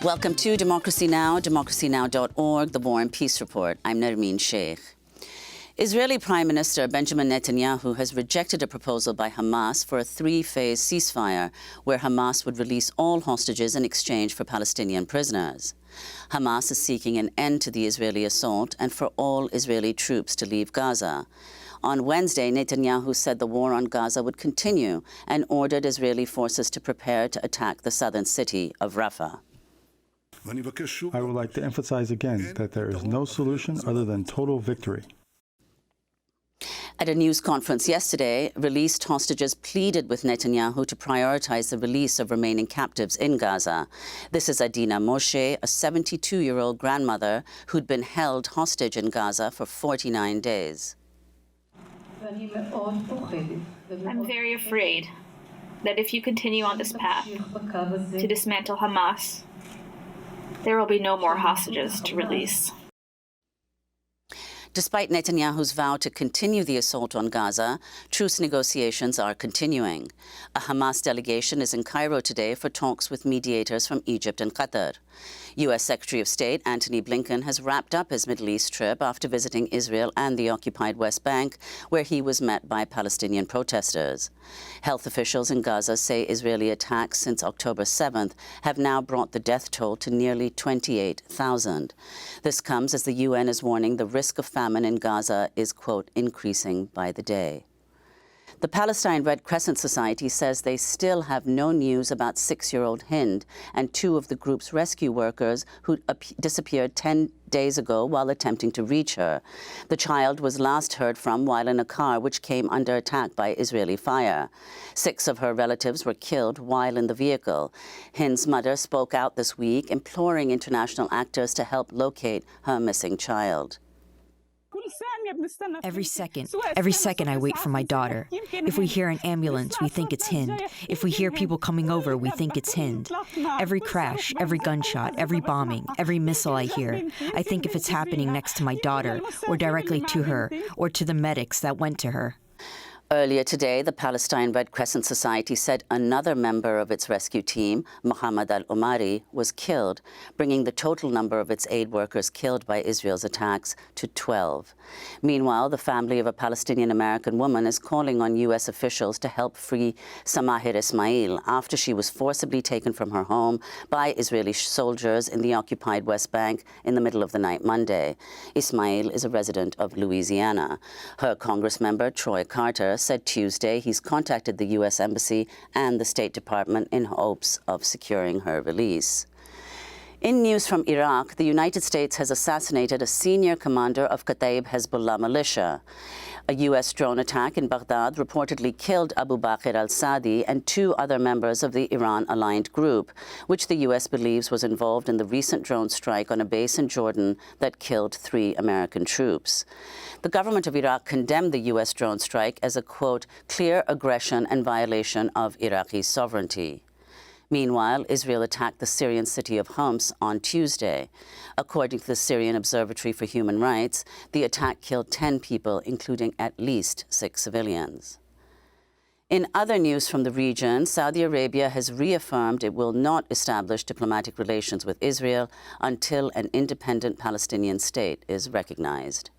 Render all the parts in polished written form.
Welcome to Democracy Now!, democracynow.org, the War and Peace Report. I'm Nermeen Sheikh. Israeli Prime Minister Benjamin Netanyahu has rejected a proposal by Hamas for a three-phase ceasefire where Hamas would release all hostages in exchange for Palestinian prisoners. Hamas is seeking an end to the Israeli assault and for all Israeli troops to leave Gaza. On Wednesday, Netanyahu said the war on Gaza would continue and ordered Israeli forces to prepare to attack the southern city of Rafah. I would like to emphasize again that there is no solution other than total victory. At a news conference yesterday, released hostages pleaded with Netanyahu to prioritize the release of remaining captives in Gaza. This is Adina Moshe, a 72-year-old grandmother who'd been held hostage in Gaza for 49 days. I'm very afraid that if you continue on this path to dismantle Hamas, there will be no more hostages to release. Despite Netanyahu's vow to continue the assault on Gaza, truce negotiations are continuing. A Hamas delegation is in Cairo today for talks with mediators from Egypt and Qatar. U.S. Secretary of State Antony Blinken has wrapped up his Middle East trip after visiting Israel and the occupied West Bank, where he was met by Palestinian protesters. Health officials in Gaza say Israeli attacks since October 7th have now brought the death toll to nearly 28,000. This comes as the UN is warning the risk of famine in Gaza is, quote, increasing by the day. The Palestine Red Crescent Society says they still have no news about 6-year-old Hind and two of the group's rescue workers who disappeared 10 days ago while attempting to reach her. The child was last heard from while in a car which came under attack by Israeli fire. 6 of her relatives were killed while in the vehicle. Hind's mother spoke out this week, imploring international actors to help locate her missing child. Every second I wait for my daughter. If we hear an ambulance, we think it's Hind. If we hear people coming over, we think it's Hind. Every crash, every gunshot, every bombing, every missile I hear, I think if it's happening next to my daughter, or directly to her, or to the medics that went to her. Earlier today, the Palestine Red Crescent Society said another member of its rescue team, Mohammed al-Omari, was killed, bringing the total number of its aid workers killed by Israel's attacks to 12. Meanwhile, the family of a Palestinian-American woman is calling on U.S. officials to help free Samahir Ismail after she was forcibly taken from her home by Israeli soldiers in the occupied West Bank in the middle of the night Monday. Ismail is a resident of Louisiana. Her Congress member, Troy Carter, said Tuesday he's contacted the U.S. Embassy and the State Department in hopes of securing her release. In news from Iraq, the United States has assassinated a senior commander of Kataib Hezbollah militia. A U.S. drone attack in Baghdad reportedly killed Abu Bakr al-Sadi and 2 other members of the Iran-aligned group, which the U.S. believes was involved in the recent drone strike on a base in Jordan that killed 3 American troops. The government of Iraq condemned the U.S. drone strike as a, quote, clear aggression and violation of Iraqi sovereignty. Meanwhile, Israel attacked the Syrian city of Homs on Tuesday. According to the Syrian Observatory for Human Rights, the attack killed 10 people, including at least 6 civilians. In other news from the region, Saudi Arabia has reaffirmed it will not establish diplomatic relations with Israel until an independent Palestinian state is recognized.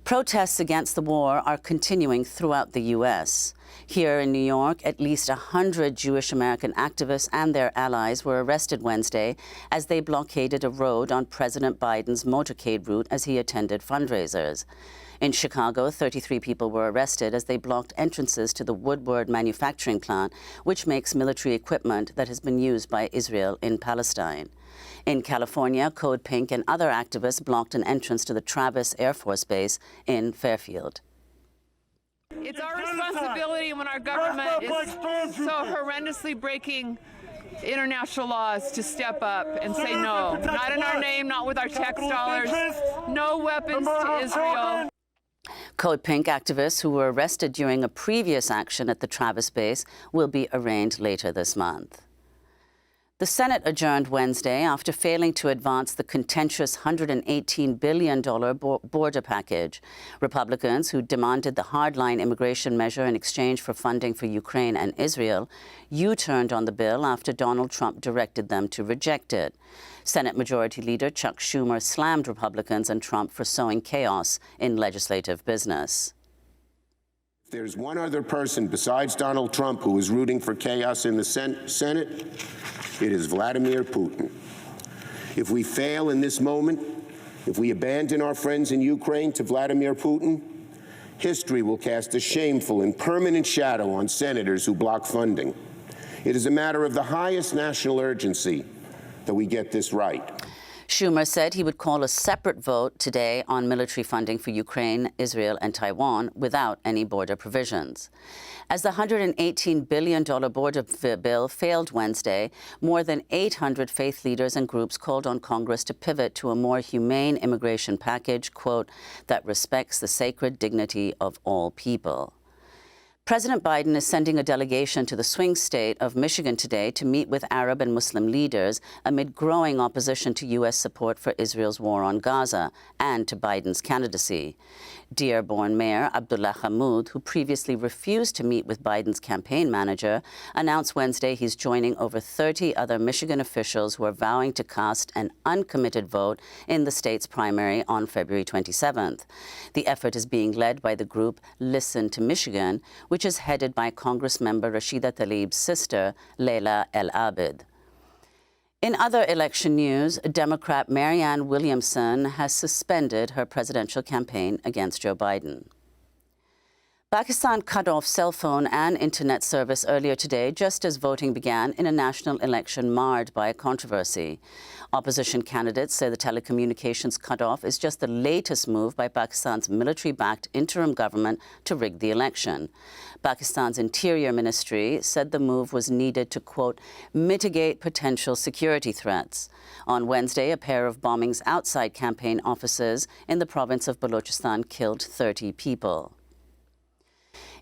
Protests against the war are continuing throughout the U.S. Here in New York, at least 100 Jewish American activists and their allies were arrested Wednesday as they blockaded a road on President Biden's motorcade route as he attended fundraisers. In Chicago, 33 people were arrested as they blocked entrances to the Woodward manufacturing plant, which makes military equipment that has been used by Israel in Palestine. In California, Code Pink and other activists blocked an entrance to the Travis Air Force Base in Fairfield. It's our responsibility when our government is so horrendously breaking international laws to step up and say no. Not in our name, not with our tax dollars. No weapons to Israel. Code Pink activists who were arrested during a previous action at the Travis base will be arraigned later this month. The Senate adjourned Wednesday after failing to advance the contentious $118 billion border package. Republicans, who demanded the hardline immigration measure in exchange for funding for Ukraine and Israel, U-turned on the bill after Donald Trump directed them to reject it. Senate Majority Leader Chuck Schumer slammed Republicans and Trump for sowing chaos in legislative business. If there's one other person besides Donald Trump who is rooting for chaos in the Senate, it is Vladimir Putin. If we fail in this moment, if we abandon our friends in Ukraine to Vladimir Putin, history will cast a shameful and permanent shadow on senators who block funding. It is a matter of the highest national urgency that we get this right. Schumer said he would call a separate vote today on military funding for Ukraine, Israel, and Taiwan without any border provisions. As the $118 billion border bill failed Wednesday, more than 800 faith leaders and groups called on Congress to pivot to a more humane immigration package, quote, that respects the sacred dignity of all people. President Biden is sending a delegation to the swing state of Michigan today to meet with Arab and Muslim leaders amid growing opposition to U.S. support for Israel's war on Gaza and to Biden's candidacy. Dearborn Mayor Abdullah Hammoud, who previously refused to meet with Biden's campaign manager, announced Wednesday he's joining over 30 other Michigan officials who are vowing to cast an uncommitted vote in the state's primary on February 27th. The effort is being led by the group Listen to Michigan, which is headed by Congressmember Rashida Tlaib's sister, Leila El-Abid. In other election news, Democrat Marianne Williamson has suspended her presidential campaign against Joe Biden. Pakistan cut off cell phone and internet service earlier today, just as voting began in a national election marred by a controversy. Opposition candidates say the telecommunications cutoff is just the latest move by Pakistan's military-backed interim government to rig the election. Pakistan's Interior Ministry said the move was needed to, quote, mitigate potential security threats. On Wednesday, a pair of bombings outside campaign offices in the province of Balochistan killed 30 people.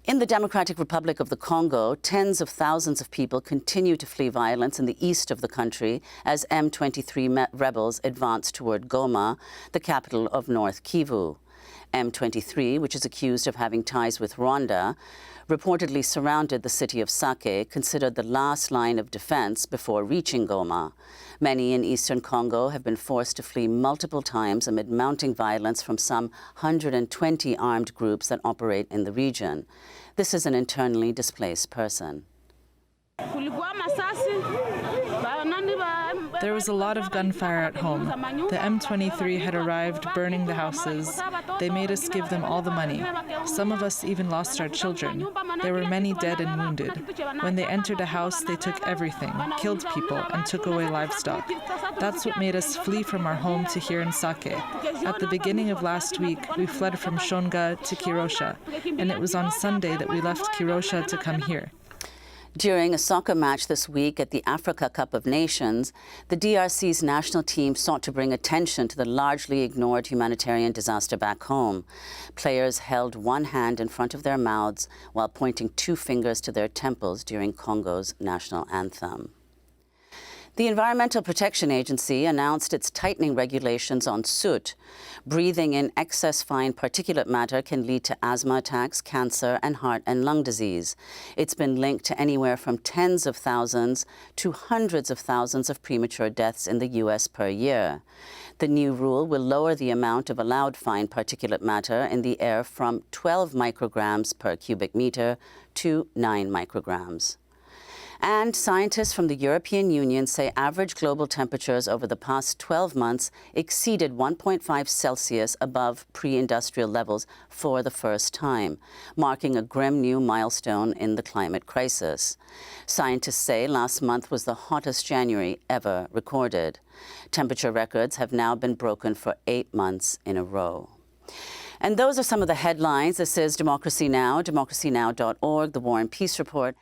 In the Democratic Republic of the Congo, tens of thousands of people continue to flee violence in the east of the country as M23 rebels advance toward Goma, the capital of North Kivu. M23, which is accused of having ties with Rwanda, reportedly surrounded the city of Sake, considered the last line of defense before reaching Goma. Many in eastern Congo have been forced to flee multiple times amid mounting violence from some 120 armed groups that operate in the region. This is an internally displaced person. There was a lot of gunfire at home. The M23 had arrived, burning the houses. They made us give them all the money. Some of us even lost our children. There were many dead and wounded. When they entered a house, they took everything, killed people, and took away livestock. That's what made us flee from our home to here in Sake. At the beginning of last week, we fled from Shonga to Kirosha, and it was on Sunday that we left Kirosha to come here. During a soccer match this week at the Africa Cup of Nations, the DRC's national team sought to bring attention to the largely ignored humanitarian disaster back home. Players held one hand in front of their mouths while pointing two fingers to their temples during Congo's national anthem. The Environmental Protection Agency announced it's tightening regulations on soot. Breathing in excess fine particulate matter can lead to asthma attacks, cancer, and heart and lung disease. It's been linked to anywhere from tens of thousands to hundreds of thousands of premature deaths in the U.S. per year. The new rule will lower the amount of allowed fine particulate matter in the air from 12 micrograms per cubic meter to 9 micrograms. And scientists from the European Union say average global temperatures over the past 12 months exceeded 1.5 Celsius above pre-industrial levels for the first time, marking a grim new milestone in the climate crisis. Scientists say last month was the hottest January ever recorded. Temperature records have now been broken for 8 months in a row. And those are some of the headlines. This is Democracy Now!, democracynow.org, The War and Peace Report.